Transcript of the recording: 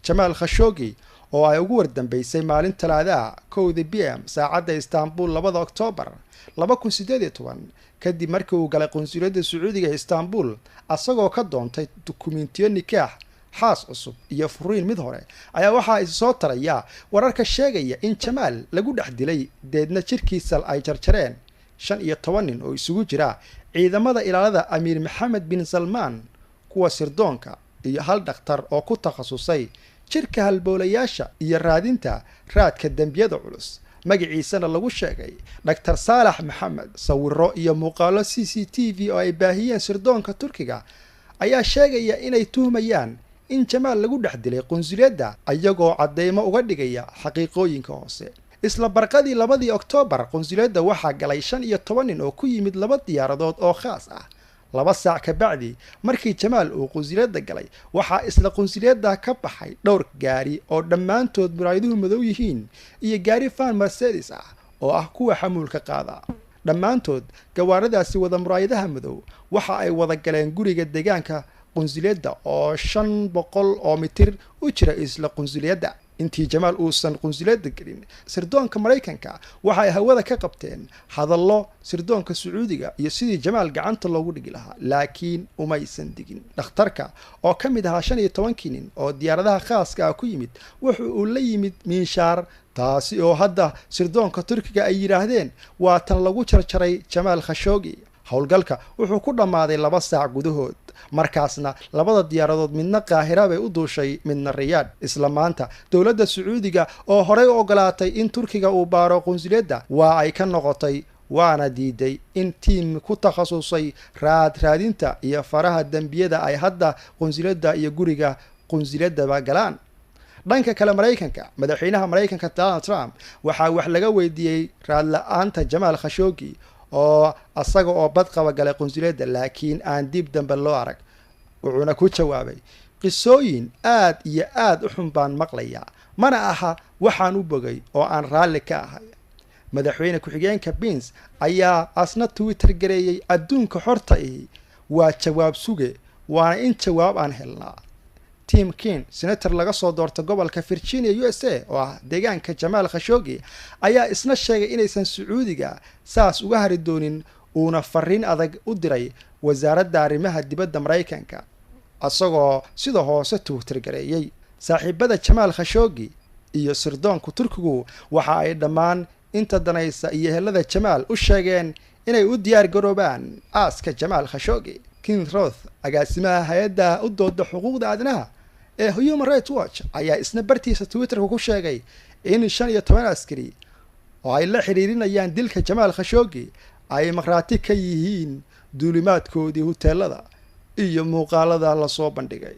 Jamaal Khashoggi oo ay ugu wardambeysay maalin Talaada 1 PM saacadda Istanbul 2 Oktoobar 2018 kadib markii uu galay qunsuliyadda Sacuudiga ee Istanbul asagoo ka doontay dukumiintiyo nikaax xaas cusub iyo furiin mid hore ayaa waxa ay soo taraya wararka sheegaya in Jamaal lagu dhex dilay deedna jirkiisa ay jarjareen 15 nin oo isugu jira ciidamada ilaalada Amiir Mohammed bin Salman kuwa sirdoonka iyo hal dhakhtar oo ku takhasusay jirka halboolayaasha iyo raadinta raadka dambiyada culus magaciisana lagu sheegay Dr. Salah Mohammed. Sawirro iyo muuqaalo CCTV oo ay baahiyeen sirdoonka Turkiga ayaa sheegaya inay tuhmayaan in Jamaal lagu dhex dilay qunsuliyadda ayagoo cadeymo uga dhigaya xaqiiqooyinka hoose. isla barqadii 2 Oktoobar qunsuliyadda waxaa galay 15 nin oo ku yimid 2 diyaaradood oo khaas ah 2 saac ka bacdi markii Jamaal uu qunsuliyadda galay waxaa isla qunsuliyadda ka baxay dhowr gaari oo dhammaantood muraayaduhu madow yihiin iyo gaari fan Mercedes ah oo ah kuwa xamuulka qaada. dhammaantood gawaaradaasi wada muraayadaha madow waxa ay wada galeen guriga deegaanka qunsuliyadda oo 500 oo mitir u jira isla qunsuliyadda. intii Jamaal uusan qunsuliyadda gelin sirdoonka Mareykanka waxa ay hawada ka qabteen hadallo sirdoonka Sacuudiga iyo sidii Jamaal gacanta loogu dhigi lahaa laakiin uma aysan digin. dhakhtarka oo ka mid ahaa 15 nin oo diyaaradaha khaaska ah ku yimid wuxuu uu la yimid miinshaar taasi oo hadda sirdoonka Turkiga ay yiraahdeen waa tan lagu jarjaray Jamaal Khashoggi. howlgalka wuxuu ku dhamaaday 2 saac gudahood markaasna labada diyaaradood midna Qaahira bay u duushay midna Riyaad. isla maanta dawladda Sacuudiga oo horey u ogolaatay in Turkiga uu baaro qunsuliyadda waa ay ka noqotay waana diiday in tiim ku takhasusay raadinta iyo faraha dambiyada ay hadda qunsuliyadda iyo guriga qunsuliyadda galaan. dhanka kale Mareykanka madaxweynaha Mareykanka Donald Trump waxa wax laga weydiiyay raad la'aanta Jamaal Khashoggi oo asaga oo bad qaba galay qunsuliyadda laakiin aan dib dambe loo arag. wuxuuna ku jawaabay qisooyin aad iyo aad u xun baan maqlaya mana aha waxaan u bogay oo aan raalli ka ahay. madaxweyne ku-xigeenka Pence ayaa asna Twitter gareeyay adduunka xorta ah waa jawaab suge waana in jawaab aan helnaa. Tim Kaine senator laga soo doortay gobolka Virginia USA oo ah deegaanka Jamaal Khashoggi ayaa isna sheegay inaysan Sacuudiga saas uga hari doonin uuna fariin adag u diray wasaaradda arrimaha dibadda Mareykanka asagoo sida hoose Twitter gareeyay. saaxiibada Jamaal Khashoggi iyo sirdoonka Turkigu waxa ay dhammaan inta danaysa iyo helada Jamaal u sheegeen inay u diyaar garoobaan aaska Jamaal Khashoggi. Ken Roth agaasimaha hay'adda u dooda xuquuqda aadanaha ee Human Rights Watch ayaa isna bartiisa Twitter ku sheegay in 15 askari oo ay la xiriirinayaan dilka Jamaal Khashoggi ay maqraati ka yihiin duulimaadkoodii hoteelada iyo muuqaalada la soo bandhigay.